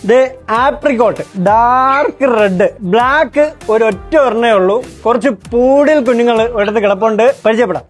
ഇത് apricot dark red black ഒരൊറ്റ ഒരെണ്ണേ ഉള്ളൂ. കുറച്ച് പൂടിൽ കുഞ്ഞുങ്ങൾ ഒരിടത്ത് കിടപ്പുണ്ട്, പരിചയപ്പെടാം.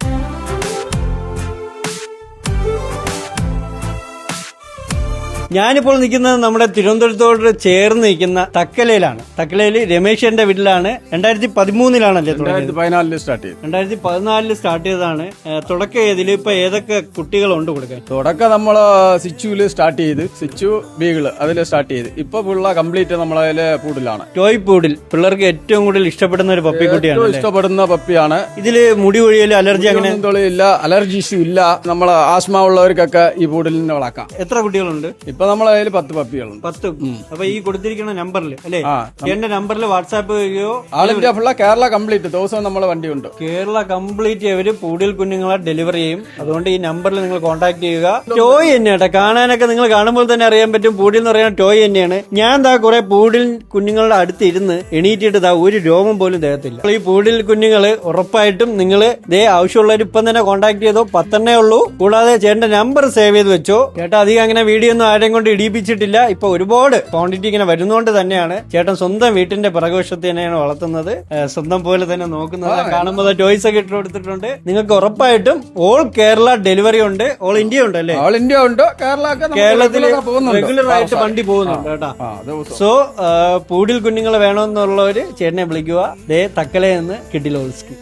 ഞാനിപ്പോൾ നിൽക്കുന്നത് നമ്മുടെ തിരുവനന്തപുരത്തോട് ചേർന്ന് നിൽക്കുന്ന തക്കലയിലാണ്. തക്കലയിൽ രമേശന്റെ വീട്ടിലാണ്. 2013 സ്റ്റാർട്ട് ചെയ്തതാണ്. തുടക്കം ഏതിൽ ഇപ്പൊ ഏതൊക്കെ കുട്ടികളുണ്ട് കൊടുക്കാൻ? തുടക്കം നമ്മള് സിച്ചുവില് സ്റ്റാർട്ട് ചെയ്ത്, സിച്ചു ബീഗിള് അതിൽ സ്റ്റാർട്ട് ചെയ്ത് ഇപ്പൊ പിള്ള കംപ്ലീറ്റ് നമ്മളതിലെ പൂടിലാണ്. ടോയ് പൂടിൽ പിള്ളേർക്ക് ഏറ്റവും കൂടുതൽ ഇഷ്ടപ്പെടുന്ന ഒരു പപ്പിക്കുട്ടിയാണ്. ഇഷ്ടപ്പെടുന്ന പപ്പിയാണ്. ഇതില് മുടി കൊഴിയൽ അലർജി അങ്ങനെ ഇല്ല, അലർജി ഇഷ്യൂ ഇല്ല. നമ്മള് ആസ്മ ഉള്ളവർക്കൊക്കെ ഈ പൂടിൽ നിന്ന് വളർത്താം. എത്ര കുട്ടികളുണ്ട്? ഇപ്പൊ നമ്മളതിൽ 10 പപ്പികളുണ്ട്. 10. അപ്പൊ ഈ കൊടുത്തിരിക്കുന്ന നമ്പറിൽ അല്ലേ, എന്റെ നമ്പറിൽ വാട്സാപ്പ് ചെയ്യുകയോ? ആൾ ഇന്ത്യ ഫുള്ള കേരള കംപ്ലീറ്റ് ദിവസവും നമ്മളെ വണ്ടി ഉണ്ട്. കേരള കംപ്ലീറ്റ് അവര് പൂടിൽ കുഞ്ഞുങ്ങളെ ഡെലിവറി ചെയ്യും. അതുകൊണ്ട് ഈ നമ്പറിൽ നിങ്ങൾ കോൺടാക്ട് ചെയ്യുക. ടോയ് തന്നെയാട്ടെ, കാണാനൊക്കെ നിങ്ങൾ കാണുമ്പോൾ തന്നെ അറിയാൻ പറ്റും പൂടിൽ എന്ന് പറയുന്ന ടോയ് തന്നെയാണ്. ഞാൻ കുറെ പൂടിൽ കുഞ്ഞുങ്ങളുടെ അടുത്ത് ഇരുന്ന് എണീറ്റിട്ട് ഒരു രോമം പോലും ദേഹത്തില്ല. ഈ പൂടിൽ കുഞ്ഞുങ്ങള് ഉറപ്പായിട്ടും നിങ്ങൾ ആവശ്യമുള്ളവർ ഇപ്പം തന്നെ കോൺടാക്ട് ചെയ്തോ. 10 ഉള്ളൂ. കൂടാതെ ചേട്ടന്റെ നമ്പർ സേവ് ചെയ്ത് വെച്ചോ. ചേട്ടാ അധികം അങ്ങനെ വീഡിയോ ഒന്നും ആരെയും കൊണ്ട് ഇടിപ്പിച്ചിട്ടില്ല. ഇപ്പൊ ഒരുപാട് ക്വാണ്ടിറ്റി ഇങ്ങനെ വരുന്നോണ്ട് തന്നെയാണ് ചേട്ടൻ സ്വന്തം വീട്ടിന്റെ പിറകുവശത്ത് തന്നെയാണ് വളർത്തുന്നത്, സ്വന്തം പോലെ തന്നെ നോക്കുന്നത്. കാണുമ്പോൾ ടോയ്സ് ഒക്കെ ഇട്ട് കൊടുത്തിട്ടുണ്ട്. നിങ്ങൾക്ക് ഉറപ്പായിട്ടും ഓൾ കേരള ഡെലിവറി ഉണ്ട്, ഓൾ ഇന്ത്യ ഉണ്ട് അല്ലേ? ഓൾ ഇന്ത്യ ഉണ്ട്, കേരളത്തിൽ റെഗുലർ ആയിട്ട് വണ്ടി പോകുന്നുണ്ട് കേട്ടാ. സോ പൂടിൽ കുഞ്ഞുങ്ങൾ വേണമെന്നുള്ളവര് ചേട്ടനെ വിളിക്കുക. തക്കലയിൽ നിന്ന് കിഡിലോൾസ്കി.